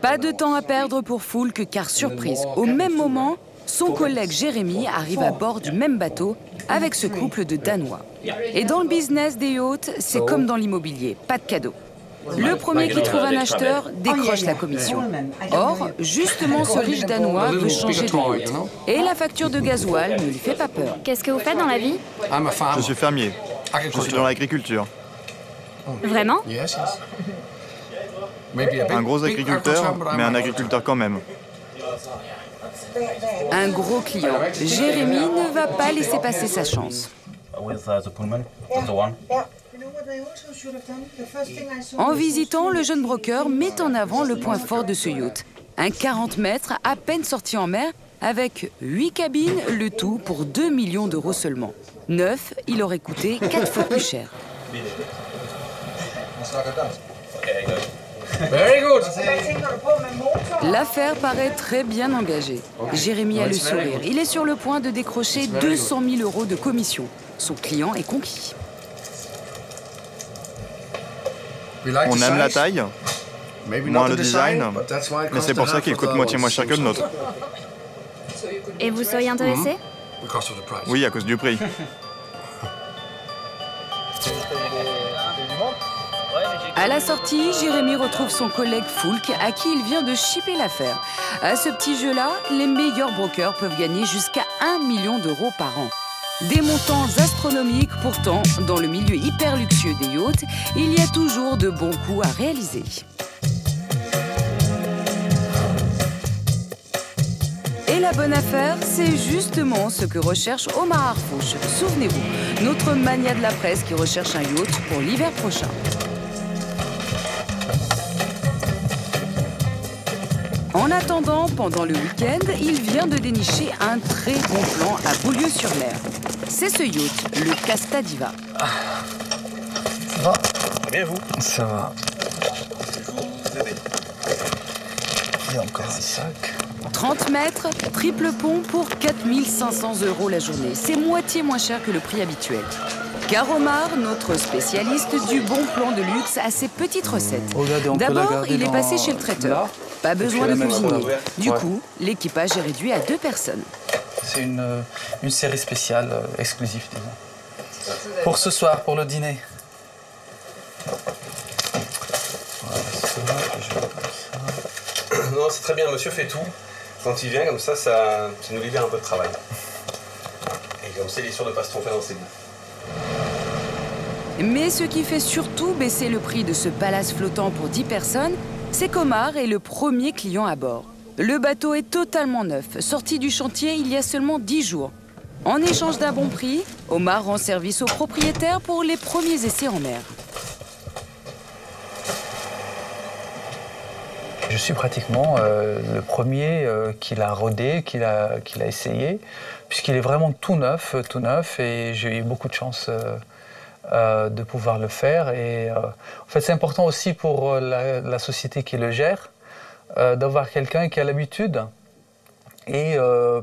Pas de temps à perdre pour Foulk, car surprise, au même moment, son collègue Jérémy arrive à bord du même bateau avec ce couple de Danois. Et dans le business des yachts, c'est comme dans l'immobilier, pas de cadeau. Le premier qui trouve un acheteur décroche la commission. Or, justement, ce riche Danois veut changer de yacht. Et la facture de gasoil ne lui fait pas peur. Qu'est-ce que vous faites dans la vie? Je suis fermier. Je suis dans l'agriculture. Vraiment? Un gros agriculteur, mais un agriculteur quand même. Un gros client. Jérémy ne va pas laisser passer sa chance. En visitant, le jeune broker met en avant le point fort de ce yacht. Un 40 mètres à peine sorti en mer, avec 8 cabines, le tout pour 2 millions d'euros seulement. Neuf, il aurait coûté 4 fois plus cher. L'affaire paraît très bien engagée. Jérémy a le sourire. Il est sur le point de décrocher 200 000 euros de commission. Son client est conquis. On aime la taille, moins le design, mais c'est pour ça qu'il coûte moitié moins cher que le nôtre. Et vous seriez intéressé? Oui, à cause du prix. À la sortie, Jérémy retrouve son collègue Foulk, à qui il vient de shipper l'affaire. À ce petit jeu-là, les meilleurs brokers peuvent gagner jusqu'à 1 million d'euros par an. Des montants astronomiques, pourtant, dans le milieu hyper luxueux des yachts, il y a toujours de bons coups à réaliser. Et la bonne affaire, c'est justement ce que recherche Omar Harfouch. Souvenez-vous, notre mania de la presse qui recherche un yacht pour l'hiver prochain. En attendant, pendant le week-end, il vient de dénicher un très bon plan à Beaulieu-sur-Mer. C'est ce yacht, le Casta Diva. Ça va? Très bien, vous? Ça va. Il y a encore un sac. 30 mètres, triple pont pour 4 500 € la journée. C'est moitié moins cher que le prix habituel. Car Omar, notre spécialiste du bon plan de luxe, a ses petites recettes. D'abord, il est passé chez le traiteur. Pas besoin de cuisiner. Du coup, l'équipage est réduit à 2 personnes. C'est une série spéciale, exclusive, disons. Pour ce soir, pour le dîner. Non, c'est très bien, monsieur fait tout. Quand il vient, comme ça nous libère un peu de travail. Et comme ça, il est sûr de ne pas se tromper dans ses goûts. Mais ce qui fait surtout baisser le prix de ce palace flottant pour 10 personnes, c'est qu'Omar est le premier client à bord. Le bateau est totalement neuf, sorti du chantier il y a seulement 10 jours. En échange d'un bon prix, Omar rend service aux propriétaires pour les premiers essais en mer. Je suis pratiquement le premier qu'il a rodé, qu'il a essayé, puisqu'il est vraiment tout neuf, et j'ai eu beaucoup de chance de pouvoir le faire. Et en fait, c'est important aussi pour la société qui le gère d'avoir quelqu'un qui a l'habitude et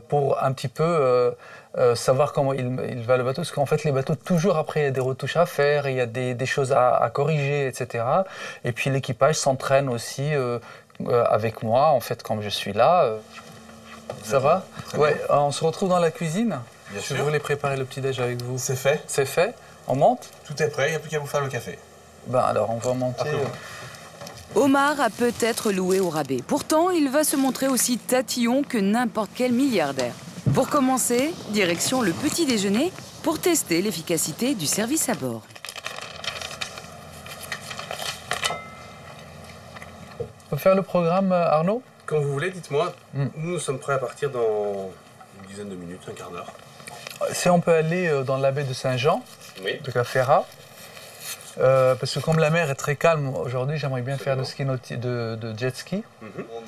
pour un petit peu savoir comment il va le bateau, parce qu'en fait les bateaux, toujours après il y a des retouches à faire, il y a des choses à corriger, etc. Et puis l'équipage s'entraîne aussi avec moi, en fait, quand je suis là. Ça va? Ouais, on se retrouve dans la cuisine. Bien sûr. Je voulais préparer le petit-déj avec vous. C'est fait. C'est fait? On monte? Tout est prêt, il n'y a plus qu'à vous faire le café. Ben alors, on va monter. Omar a peut-être loué au rabais. Pourtant, il va se montrer aussi tatillon que n'importe quel milliardaire. Pour commencer, direction le petit déjeuner pour tester l'efficacité du service à bord. On peut faire le programme, Arnaud? Quand vous voulez, dites-moi. Nous sommes prêts à partir dans une dizaine de minutes, un quart d'heure. Si on peut aller dans la baie de Saint-Jean, de Cafera, parce que comme la mer est très calme aujourd'hui, j'aimerais bien faire de jet ski.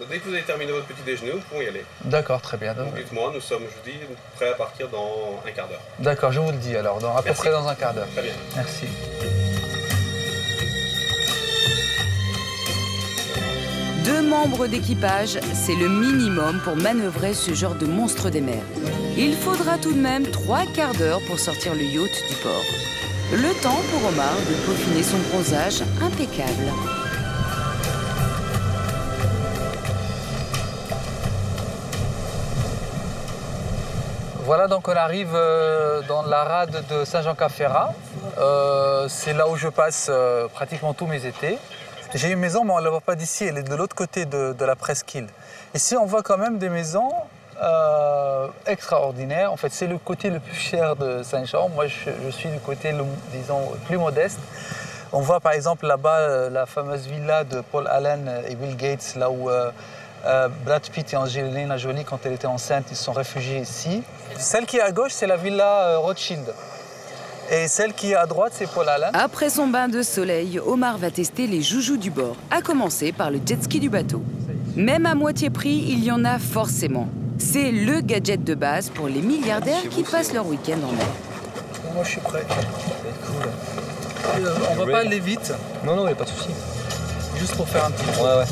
Dès que vous avez terminé votre petit déjeuner, vous pouvez y aller. D'accord, très bien. Donc dites-moi, nous sommes, je vous dis, prêts à partir dans un quart d'heure. D'accord, je vous le dis alors, à peu près dans un quart d'heure. Très bien. Merci. Deux membres d'équipage, c'est le minimum pour manœuvrer ce genre de monstre des mers. Il faudra tout de même 3 quarts d'heure pour sortir le yacht du port. Le temps pour Omar de peaufiner son bronzage impeccable. Voilà, donc on arrive dans la rade de Saint-Jean-Cap-Ferrat. C'est là où je passe pratiquement tous mes étés. J'ai une maison, mais on ne la voit pas d'ici, elle est de l'autre côté de la presqu'île. Ici, on voit quand même des maisons extraordinaires. En fait, c'est le côté le plus cher de Saint-Jean. Moi, je suis du côté, disons, plus modeste. On voit par exemple là-bas la fameuse villa de Paul Allen et Bill Gates, là où Brad Pitt et Angelina Jolie, quand elle était enceinte, ils se sont réfugiés ici. Celle qui est à gauche, c'est la villa Rothschild. Et celle qui est à droite, c'est Paul Allen. Après son bain de soleil, Omar va tester les joujoux du bord, à commencer par le jet ski du bateau. Même à moitié prix, il y en a forcément. C'est le gadget de base pour les milliardaires qui passent leur week-end en mer. Moi, je suis prêt. Ça va être cool. On va pas aller vite. Non, non, il n'y a pas de souci. Juste pour faire un petit tour. Ouais, ouais.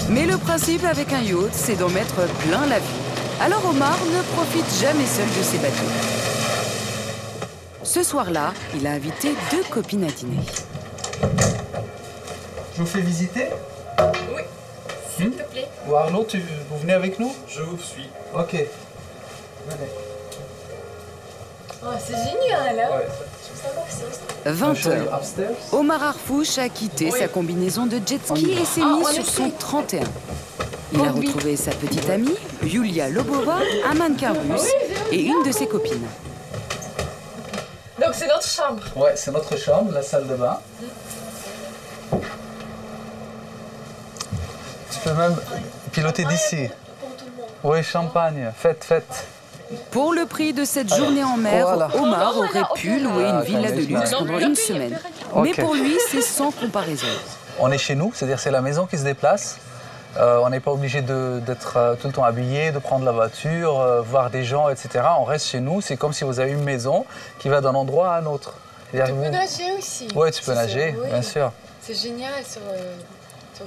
Mais le principe avec un yacht, c'est d'en mettre plein la vue. Alors Omar ne profite jamais seul de ses bateaux. Ce soir-là, il a invité 2 copines à dîner. Je vous fais visiter? Oui, s'il te plaît. Ou Arnaud, vous venez avec nous? Je vous suis. Ok. Venez. Oh, c'est génial, hein? Ouais. 20h. Omar Harfouch a quitté sa combinaison de jet ski et s'est mis sur son 31. Il a retrouvé sa petite amie, Yulia Lobova, un mannequin russe et une de ses copines. Donc c'est notre chambre. Ouais, c'est notre chambre, la salle de bain. Tu peux même piloter d'ici. Oui, champagne, fête. Pour le prix de cette journée en mer, Omar aurait pu louer une villa de luxe pendant une semaine. Mais pour lui, c'est sans comparaison. On est chez nous, c'est-à-dire c'est la maison qui se déplace. On n'est pas obligé d'être tout le temps habillé, de prendre la voiture, voir des gens, etc. On reste chez nous, c'est comme si vous avez une maison qui va d'un endroit à un autre. Tu peux nager aussi. Oui, tu peux nager, bien sûr. C'est génial sur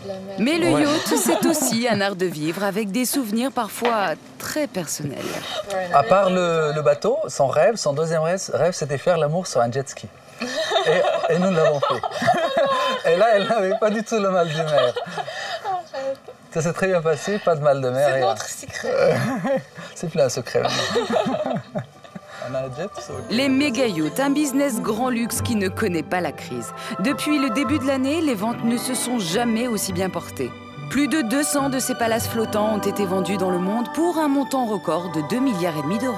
de la mer. Mais le yacht, c'est aussi un art de vivre avec des souvenirs parfois très personnels. À part le bateau, son deuxième rêve, c'était faire l'amour sur un jet ski. Et nous l'avons fait. Et là, elle n'avait pas du tout le mal de mer. Ça s'est très bien passé, pas de mal de mer. C'est notre secret. C'est plus un secret. On a un jet. Les méga yachts, un business grand luxe qui ne connaît pas la crise. Depuis le début de l'année, les ventes ne se sont jamais aussi bien portées. Plus de 200 de ces palaces flottants ont été vendus dans le monde pour un montant record de 2,5 milliards d'euros.